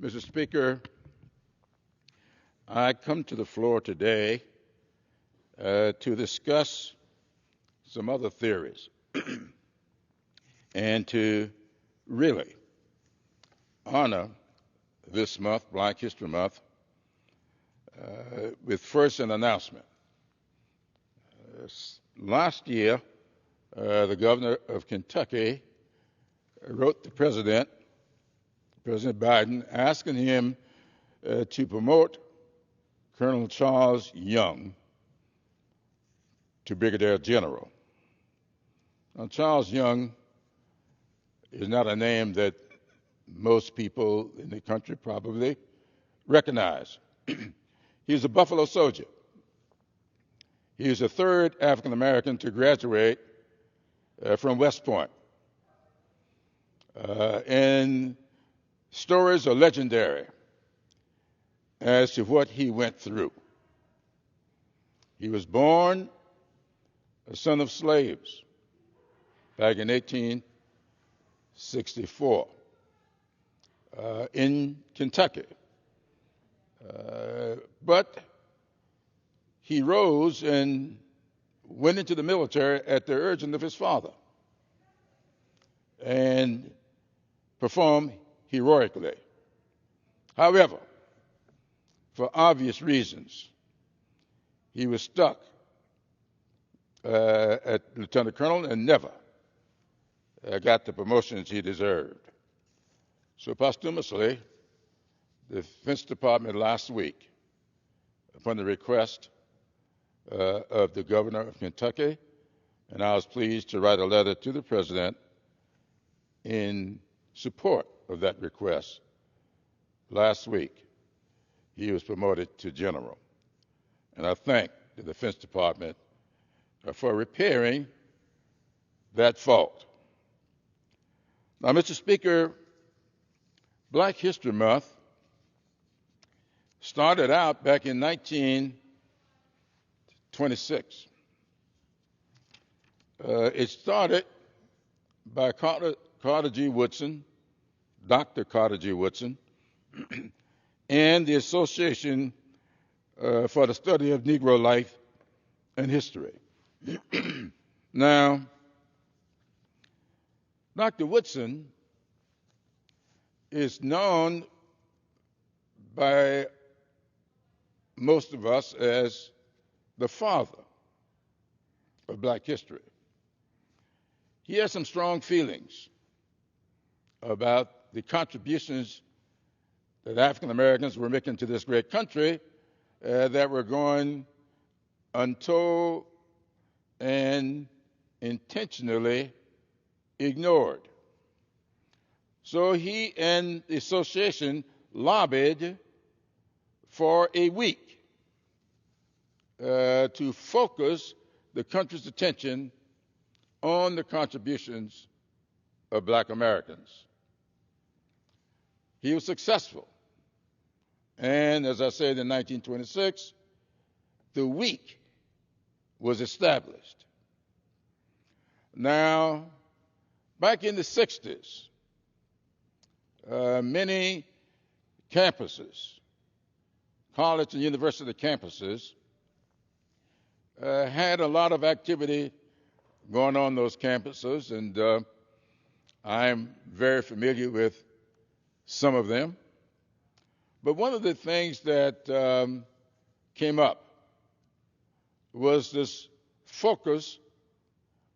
Mr. Speaker, I come to the floor today to discuss some other theories and to really honor this month, Black History Month, with first an announcement. Last year, the governor of Kentucky wrote the President Biden, asking him to promote Colonel Charles Young to Brigadier General. Now, Charles Young is not a name that most people in the country probably recognize. He was a Buffalo soldier. He was the third African American to graduate from West Point. And stories are legendary as to what he went through. He was born a son of slaves back in 1864 in Kentucky. But he rose and went into the military at the urging of his father and performed heroically. However, for obvious reasons, he was stuck at lieutenant colonel and never got the promotions he deserved. So posthumously, the Defense Department last week, upon the request of the governor of Kentucky, and I was pleased to write a letter to the president in support of that request. Last week, he was promoted to general. And I thank the Defense Department for repairing that fault. Now, Mr. Speaker, Black History Month started out back in 1926. It started by Carter G. Woodson, Dr. Carter G. Woodson, and the Association for the Study of Negro Life and History. Now, Dr. Woodson is known by most of us as the father of Black history. He has some strong feelings about the contributions that African Americans were making to this great country that were going untold and intentionally ignored. So he and the association lobbied for a week to focus the country's attention on the contributions of Black Americans. He was successful. And as I said in 1926, the week was established. Now, back in the 60s, many campuses, college and university campuses, had a lot of activity going on those campuses, and I'm very familiar with some of them. But one of the things that came up was this focus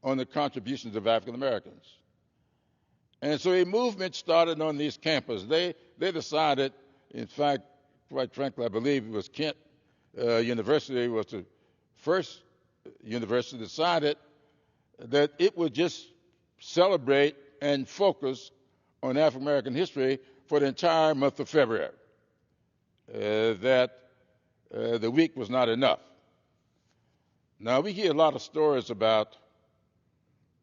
on the contributions of African Americans. And so a movement started on these campuses. They decided, in fact, quite frankly, I believe it was Kent University was the first university decided that it would just celebrate and focus on African American history for the entire month of February. That the week was not enough. Now, we hear a lot of stories about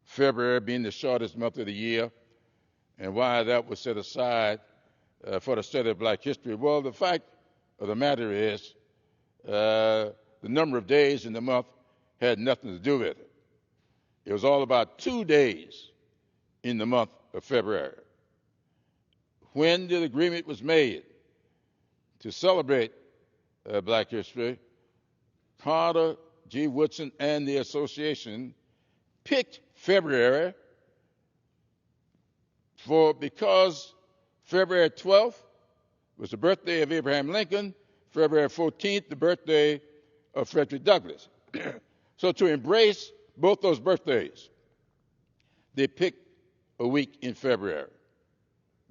February being the shortest month of the year and why that was set aside for the study of Black history. Well, the fact of the matter is the number of days in the month had nothing to do with it. It was all about 2 days in the month of February. When the agreement was made to celebrate Black History, Carter G. Woodson and the association picked February because February 12th was the birthday of Abraham Lincoln, February 14th, the birthday of Frederick Douglass. So to embrace both those birthdays, they picked a week in February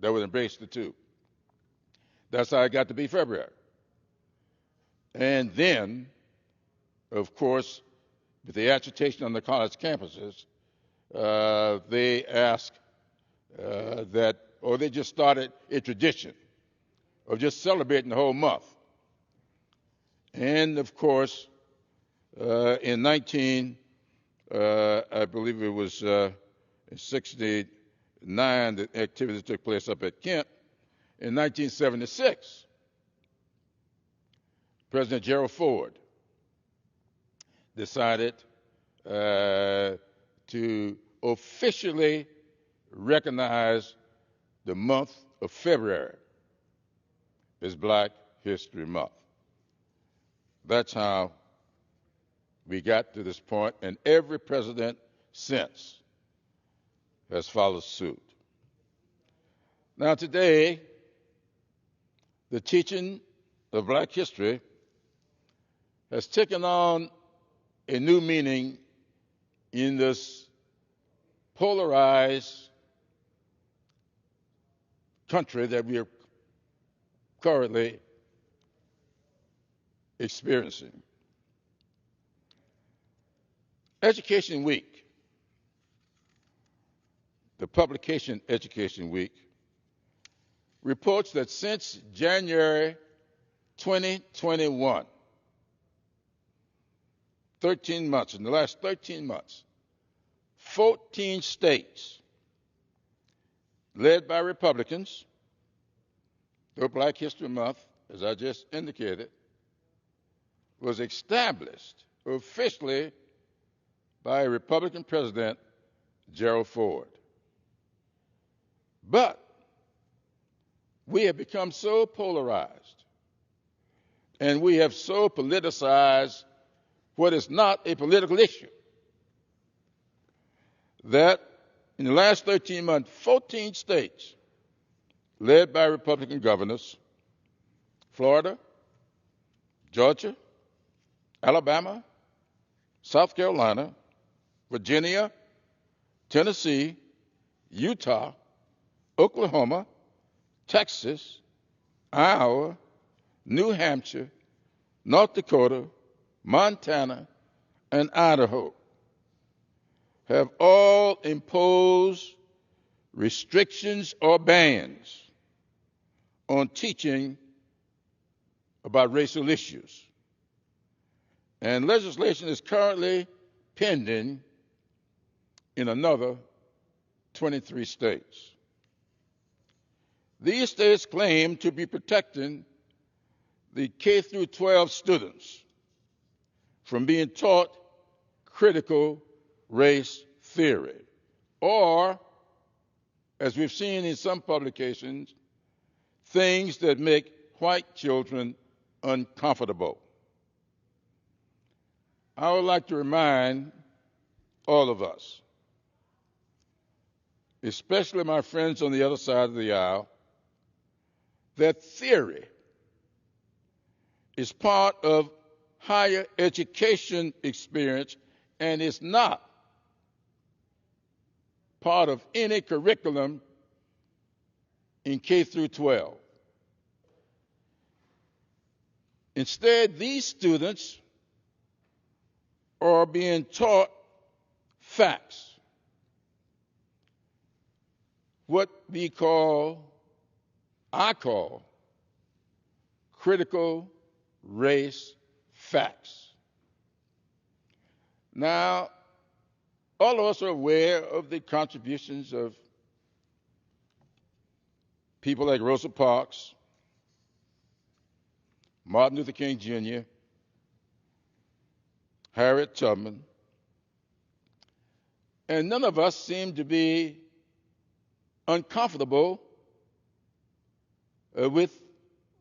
that would embrace the two. That's how it got to be February. And then, of course, with the agitation on the college campuses, they asked they just started a tradition of just celebrating the whole month. And of course, in I believe it was in 69, the activities took place up at Kent. In 1976, President Gerald Ford decided to officially recognize the month of February as Black History Month. That's how we got to this point, and every president since has followed suit. Now today, the teaching of Black history has taken on a new meaning in this polarized country that we are currently experiencing. Education Week, the publication Education Week, reports that since January 2021, 13 months, in the last 13 months, 14 states, led by Republicans, the Black History Month, as I just indicated, was established officially by a Republican president, Gerald Ford. But we have become so polarized, and we have so politicized what is not a political issue, that in the last 13 months, 14 states, led by Republican governors, Florida, Georgia, Alabama, South Carolina, Virginia, Tennessee, Utah, Oklahoma, Texas, Iowa, New Hampshire, North Dakota, Montana, and Idaho have all imposed restrictions or bans on teaching about racial issues. And legislation is currently pending in another 23 states. These states claim to be protecting the K through 12 students from being taught critical race theory, or, as we've seen in some publications, things that make white children uncomfortable. I would like to remind all of us, especially my friends on the other side of the aisle, that theory is part of higher education experience and is not part of any curriculum in K through 12. Instead, these students are being taught facts, what I call critical race facts. Now, all of us are aware of the contributions of people like Rosa Parks, Martin Luther King Jr., Harriet Tubman, and none of us seem to be uncomfortable with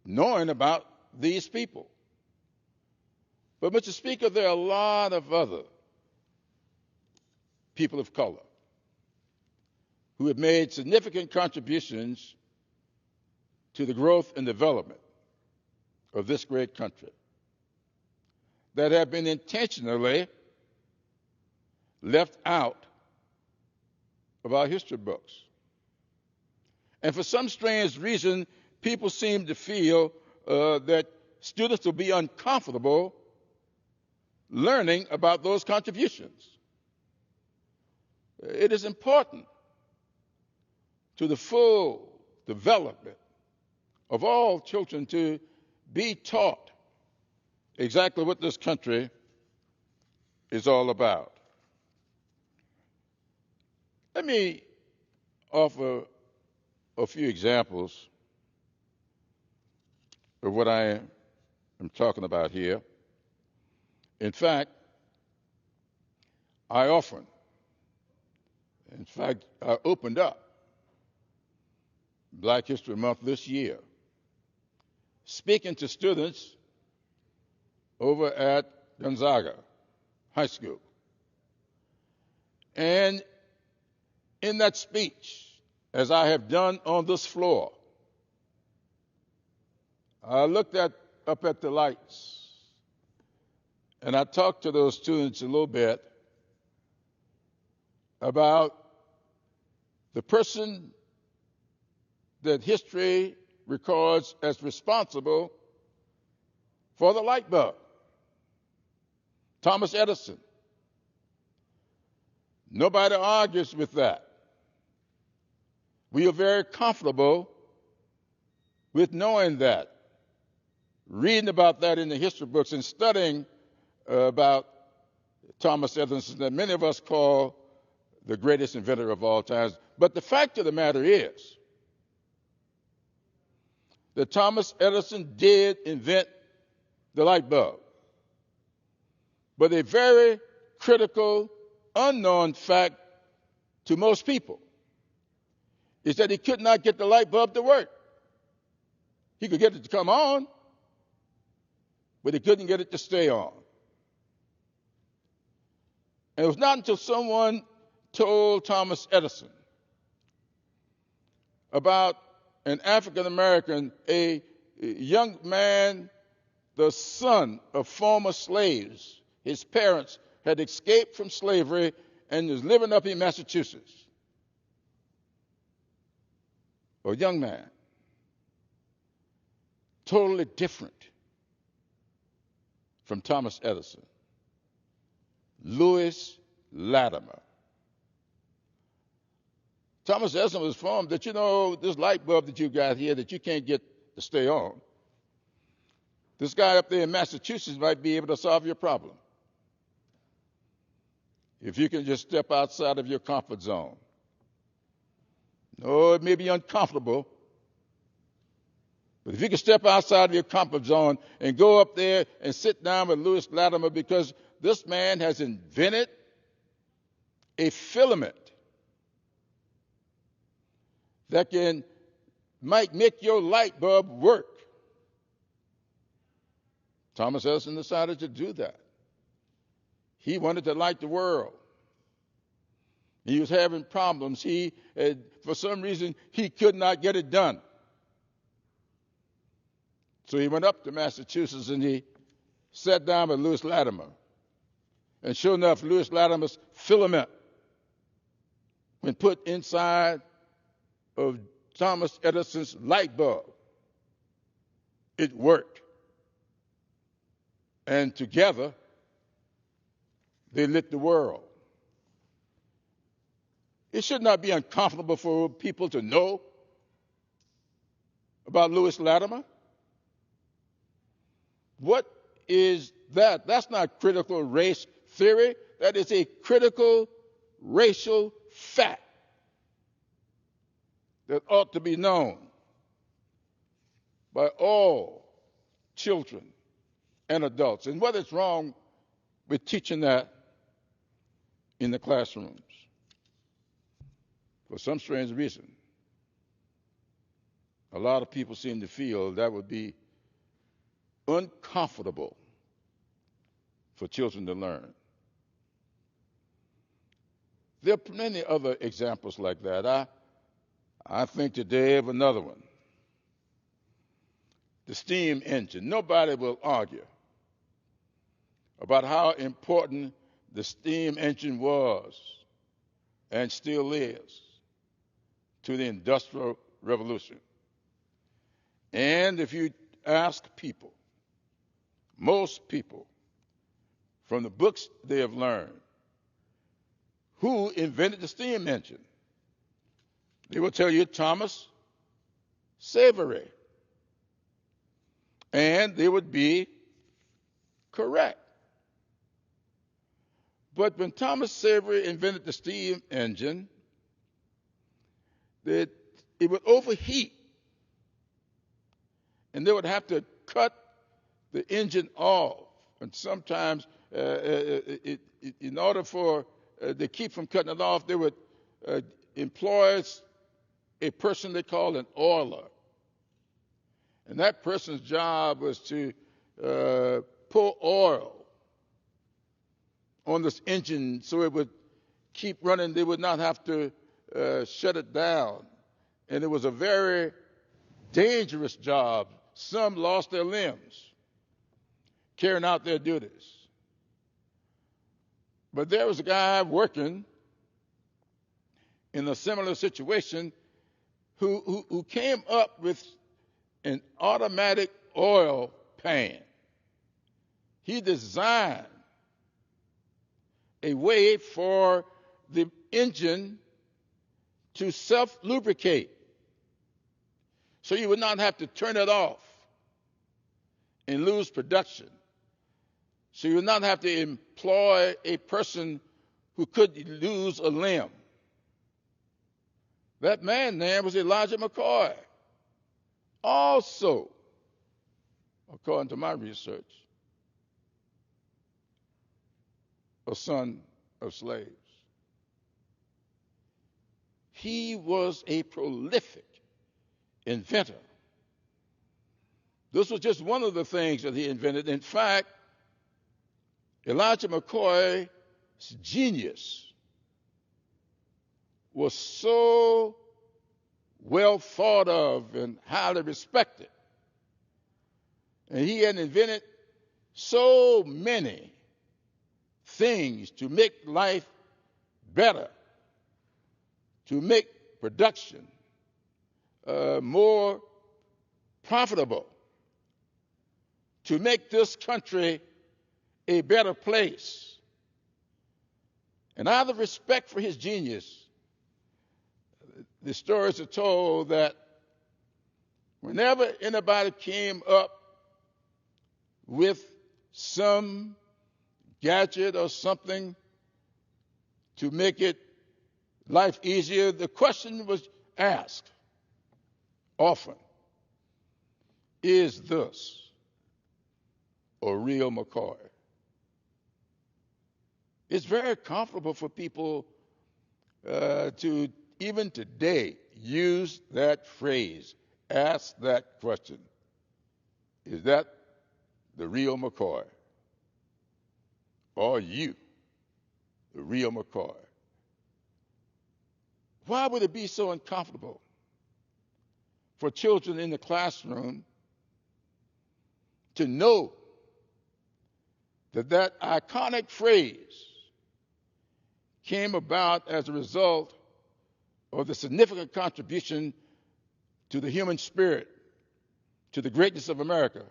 knowing about these people. But, Mr. Speaker, there are a lot of other people of color who have made significant contributions to the growth and development of this great country that have been intentionally left out of our history books. And for some strange reason, people seem to feel that students will be uncomfortable learning about those contributions. It is important to the full development of all children to be taught exactly what this country is all about. Let me offer a few examples of what I am talking about here. In fact, I opened up Black History Month this year, speaking to students over at Gonzaga High School. And in that speech, as I have done on this floor, I looked up at the lights and I talked to those students a little bit about the person that history records as responsible for the light bulb, Thomas Edison. Nobody argues with that. We are very comfortable with knowing that, reading about that in the history books and studying about Thomas Edison that many of us call the greatest inventor of all times. But the fact of the matter is that Thomas Edison did invent the light bulb. But a very critical, unknown fact to most people is that he could not get the light bulb to work. He could get it to come on, but he couldn't get it to stay on. And it was not until someone told Thomas Edison about an African American, a young man, the son of former slaves. His parents had escaped from slavery and was living up in Massachusetts. A young man, totally different from Thomas Edison, Louis Latimer. Thomas Edison was informed that, this light bulb that you got here that you can't get to stay on, this guy up there in Massachusetts might be able to solve your problem if you can just step outside of your comfort zone. No, it may be uncomfortable, but if you can step outside of your comfort zone and go up there and sit down with Louis Latimer, because this man has invented a filament that might make your light bulb work. Thomas Edison decided to do that. He wanted to light the world. He was having problems. For some reason, he could not get it done. So he went up to Massachusetts and he sat down with Louis Latimer. And sure enough, Louis Latimer's filament, when put inside of Thomas Edison's light bulb, it worked. And together, they lit the world. It should not be uncomfortable for people to know about Louis Latimer. What is that? That's not critical race theory. That is a critical racial fact that ought to be known by all children and adults. And what is wrong with teaching that in the classrooms? For some strange reason, a lot of people seem to feel that would be uncomfortable for children to learn. There are many other examples like that. I think today of another one. The steam engine. Nobody will argue about how important the steam engine was and still is to the Industrial Revolution. And if you ask people, most people, from the books they have learned, who invented the steam engine, they will tell you Thomas Savery. And they would be correct. But when Thomas Savery invented the steam engine, it would overheat. And they would have to cut the engine off. And sometimes, in order for to keep from cutting it off, they would employ a person they called an oiler. And that person's job was to pour oil on this engine so it would keep running. They would not have to shut it down. And it was a very dangerous job. Some lost their limbs carrying out their duties. But there was a guy working in a similar situation who came up with an automatic oil pan. He designed a way for the engine to self-lubricate so you would not have to turn it off and lose production. So you would not have to employ a person who could lose a limb. That man there was Elijah Mccoy. Also, according to my research, a son of slaves. He was a prolific inventor. This was just one of the things that he invented. In fact, Elijah McCoy's genius was so well thought of and highly respected. And he had invented so many things to make life better, to make production more profitable, to make this country a better place. And out of respect for his genius, the stories are told that whenever anybody came up with some gadget or something to make it life easier, the question was asked often, is this a real McCoy? It's very comfortable for people to, even today, use that phrase, ask that question. Is that the real McCoy? Or you, the real McCoy? Why would it be so uncomfortable for children in the classroom to know that that iconic phrase came about as a result of the significant contribution to the human spirit, to the greatness of America,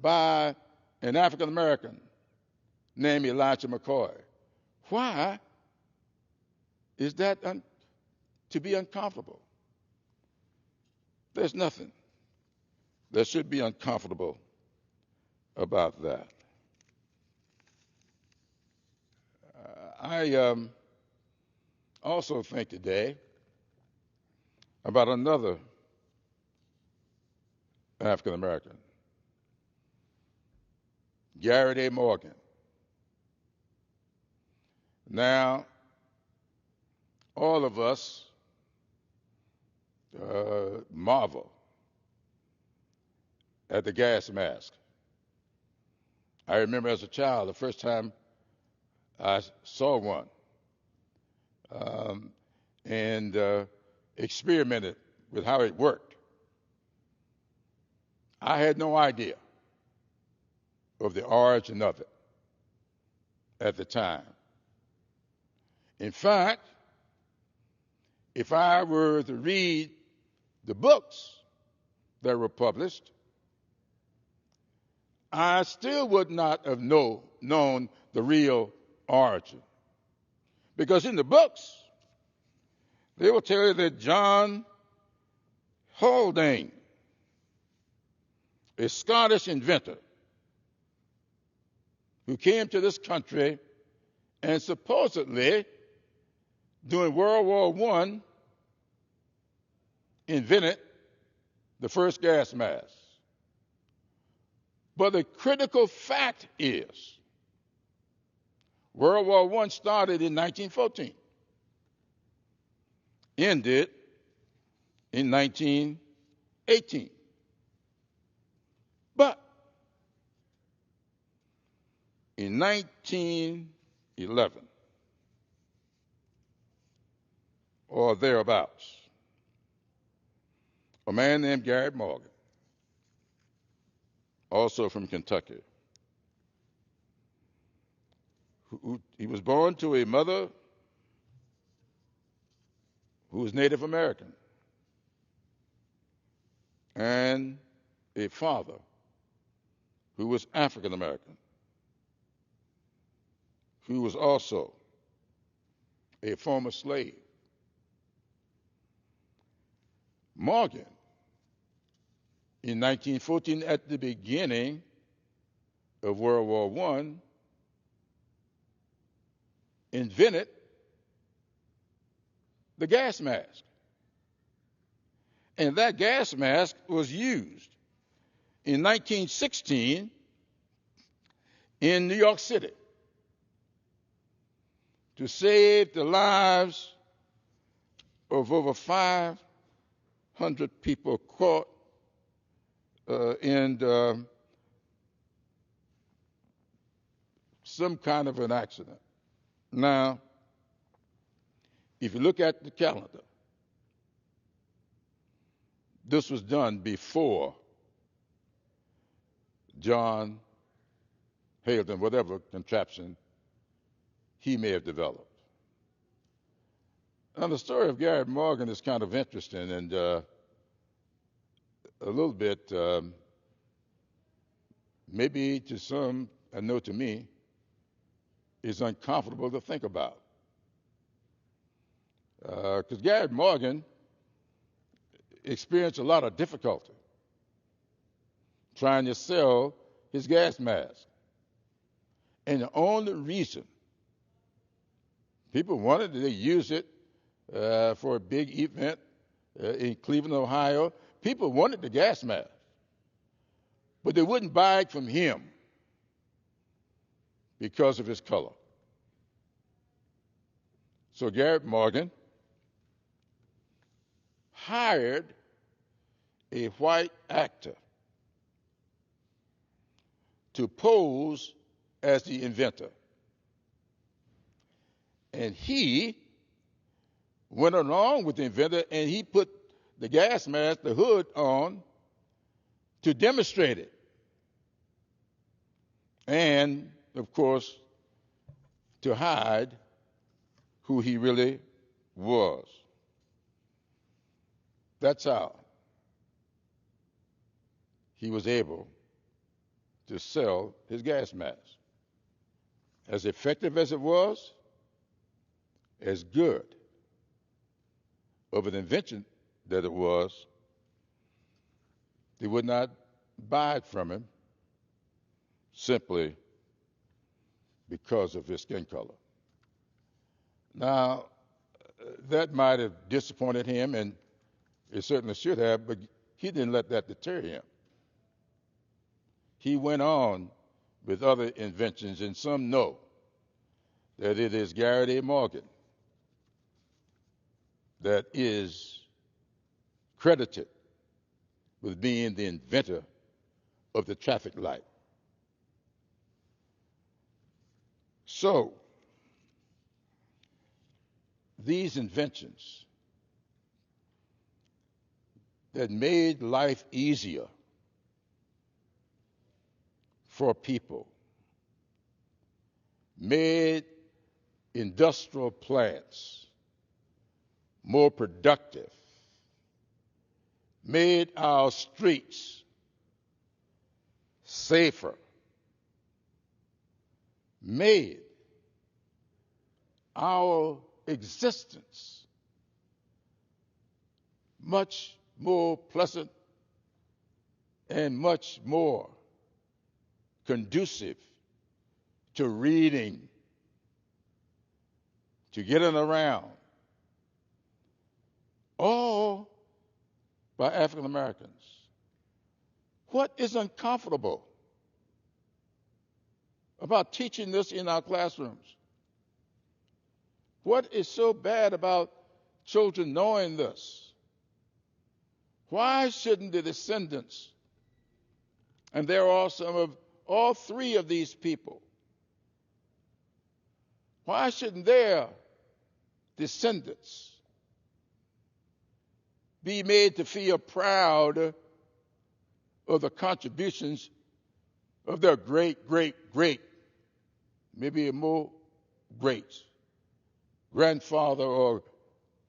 by an African American named Elijah McCoy? Why is that to be uncomfortable? There's nothing that should be uncomfortable about that. I also think today about another African American, Garrett A. Morgan. Now, all of us marvel at the gas mask. I remember as a child, the first time I saw one um, and experimented with how it worked. I had no idea of the origin of it at the time. In fact, if I were to read the books that were published, I still would not have known the real origin. Because in the books, they will tell you that John Haldane, a Scottish inventor who came to this country and supposedly during World War I invented the first gas mask. But the critical fact is World War I started in 1914, ended in 1918. But in 1911, or thereabouts, a man named Garrett Morgan, also from Kentucky, he was born to a mother who was Native American and a father who was African American, who was also a former slave. Morgan, in 1914, at the beginning of World War I, invented the gas mask. And that gas mask was used in 1916 in New York City to save the lives of over 500 people caught in some kind of an accident. Now, if you look at the calendar, this was done before John Haldane, whatever contraption he may have developed. Now, the story of Garrett Morgan is kind of interesting and a little bit, maybe to some, I know to me, is uncomfortable to think about. Because Garrett Morgan experienced a lot of difficulty trying to sell his gas mask. And the only reason people wanted to use it for a big event in Cleveland, Ohio, people wanted the gas mask, but they wouldn't buy it from him because of his color. So Garrett Morgan hired a white actor to pose as the inventor. And he went along with the inventor and he put the gas mask, the hood on, to demonstrate it. And, of course, to hide who he really was. That's how he was able to sell his gas mask. As effective as it was, as good of an invention that it was, they would not buy it from him simply because of his skin color. Now, that might have disappointed him, and it certainly should have, but he didn't let that deter him. He went on with other inventions, and some know that it is Garrett A. Morgan that is credited with being the inventor of the traffic light. So, these inventions that made life easier for people, made industrial plants more productive, made our streets safer, made our existence much more pleasant and much more conducive to reading, to getting around, all by African Americans. What is uncomfortable about teaching this in our classrooms? What is so bad about children knowing this? Why shouldn't the descendants, and there are some of all three of these people, why shouldn't their descendants be made to feel proud of the contributions of their great, maybe more greats, grandfather or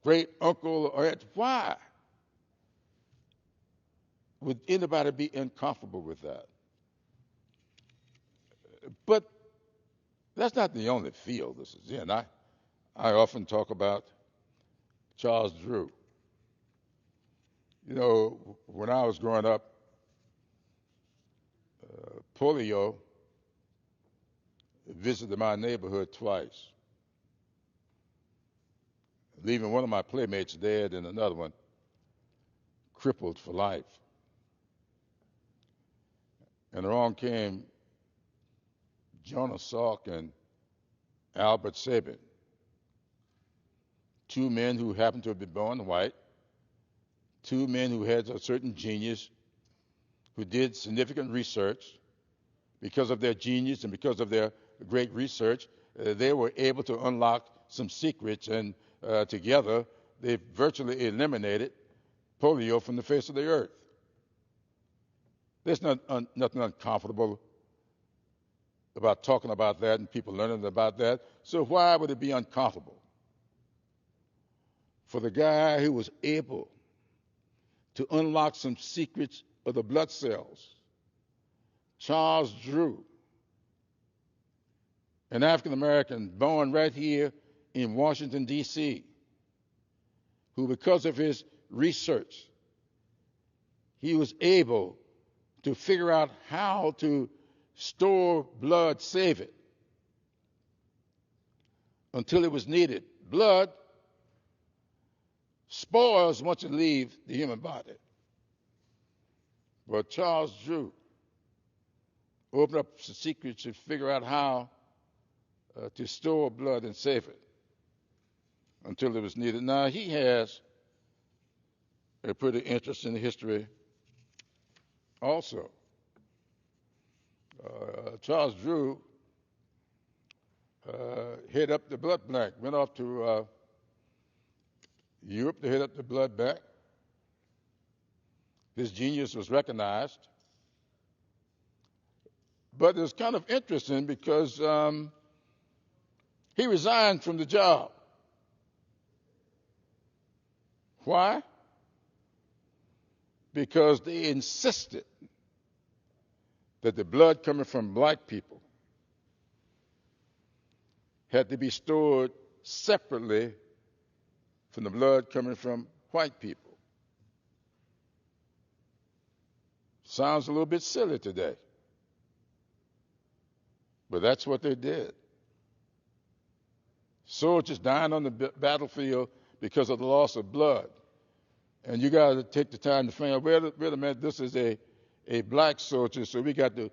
great uncle or aunt? Why would anybody be uncomfortable with that? But that's not the only field this is in. I often talk about Charles Drew. You know, when I was growing up, polio visited my neighborhood twice, leaving one of my playmates dead and another one crippled for life. And along came Jonah Salk and Albert Sabin, two men who happened to have been born white, two men who had a certain genius, who did significant research. Because of their genius and because of their great research, they were able to unlock some secrets, and together they virtually eliminated polio from the face of the earth. There's nothing uncomfortable about talking about that and people learning about that. So why would it be uncomfortable for the guy who was able to unlock some secrets of the blood cells, Charles Drew, an African American born right here in Washington, D.C., who, because of his research, he was able to figure out how to store blood, save it, until it was needed. Blood spoils once it leaves the human body. But Charles Drew opened up the secrets to figure out how to store blood and save it until it was needed. Now, he has a pretty interesting history also. Charles Drew headed up the blood bank, went off to Europe to head up the blood bank. His genius was recognized. But it's kind of interesting because he resigned from the job. Why? Because they insisted that the blood coming from black people had to be stored separately from the blood coming from white people. Sounds a little bit silly today, but that's what they did. Soldiers dying on the battlefield because of the loss of blood. And you got to take the time to find out, wait a minute, this is a black soldier, so we got to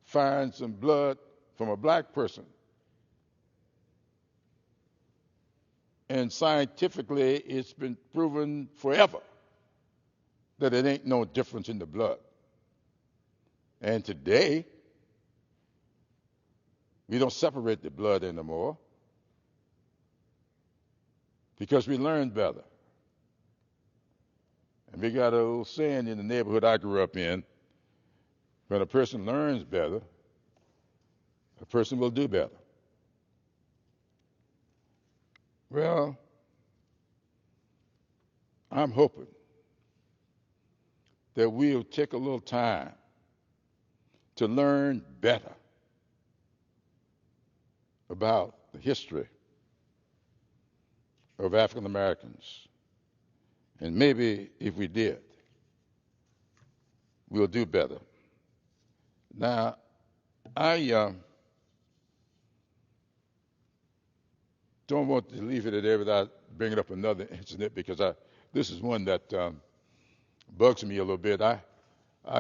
find some blood from a black person. And scientifically, it's been proven forever that it ain't no difference in the blood. And today, we don't separate the blood anymore because we learned better. And we got a little saying in the neighborhood I grew up in, when a person learns better, a person will do better. Well, I'm hoping that we'll take a little time to learn better about the history of African Americans. And maybe if we did, we'll do better. Now, I don't want to leave it at there without bringing up another incident because this is one that bugs me a little bit. I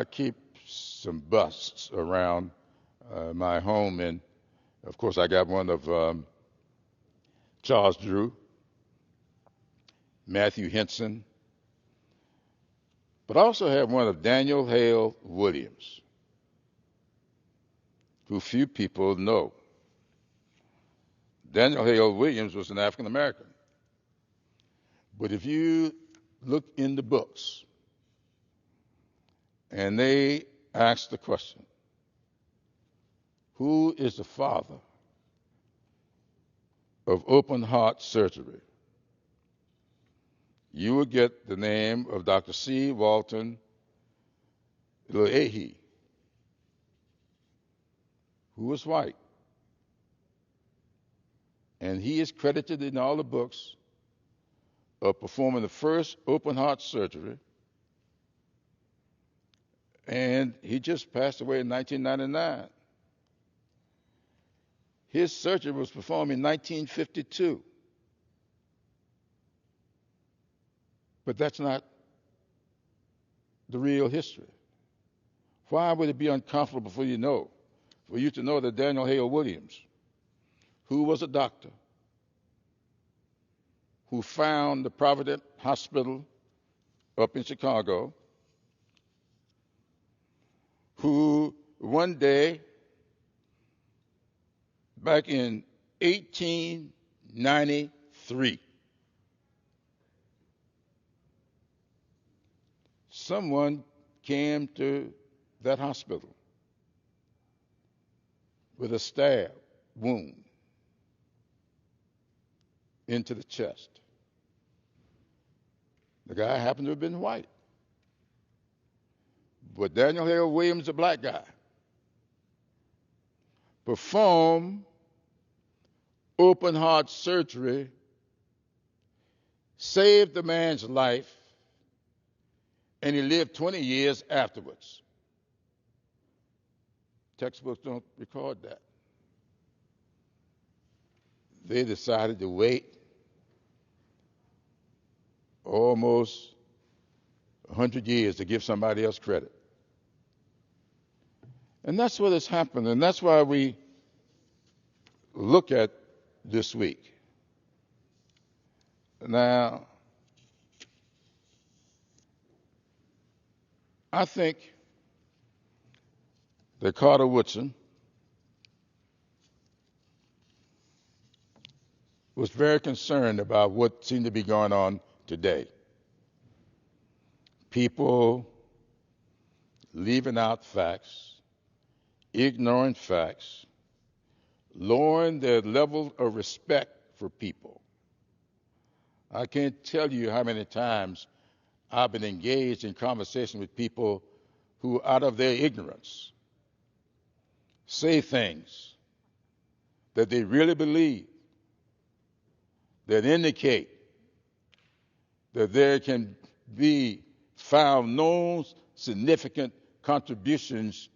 keep some busts around my home, and of course I got one of Charles Drew, Matthew Henson, but I also have one of Daniel Hale Williams, who few people know. Daniel Hale Williams was an African American. But if you look in the books, and they ask the question, who is the father of open heart surgery? You will get the name of Dr. C. Walton Leahy, who was white. And he is credited in all the books of performing the first open heart surgery. And he just passed away in 1999. His surgery was performed in 1952. But that's not the real history. Why would it be uncomfortable for you to know that Daniel Hale Williams, who was a doctor, who found the Providence Hospital up in Chicago, who one day, back in 1893, someone came to that hospital with a stab wound into the chest. The guy happened to have been white. But Daniel Hale Williams, a black guy, performed open heart surgery, saved the man's life, and he lived 20 years afterwards. Textbooks don't record that. They decided to wait almost 100 years to give somebody else credit. And that's what has happened, and that's why we look at this week. Now, I think that Carter Woodson was very concerned about what seemed to be going on today. People leaving out facts, ignoring facts, lowering their level of respect for people. I can't tell you how many times I've been engaged in conversation with people who, out of their ignorance, say things that they really believe, that indicate that there can be found no significant contributions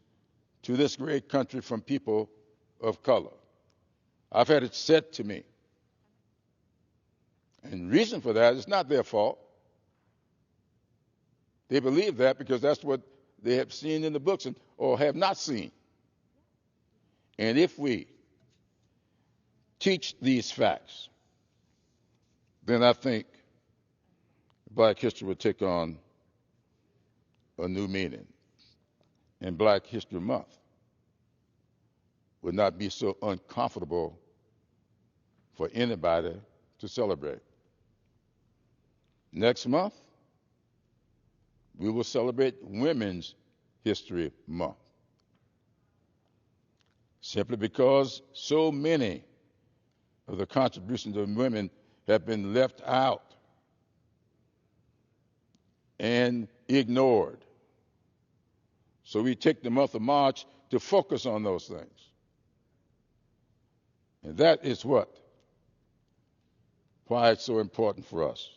to this great country from people of color. I've had it said to me. And the reason for that is not their fault. They believe that because that's what they have seen in the books or have not seen. And if we teach these facts, then I think Black history would take on a new meaning. And Black History Month would not be so uncomfortable for anybody to celebrate. Next month, we will celebrate Women's History Month, simply because so many of the contributions of women have been left out and ignored. So we take the month of March to focus on those things. And that is why it's so important for us.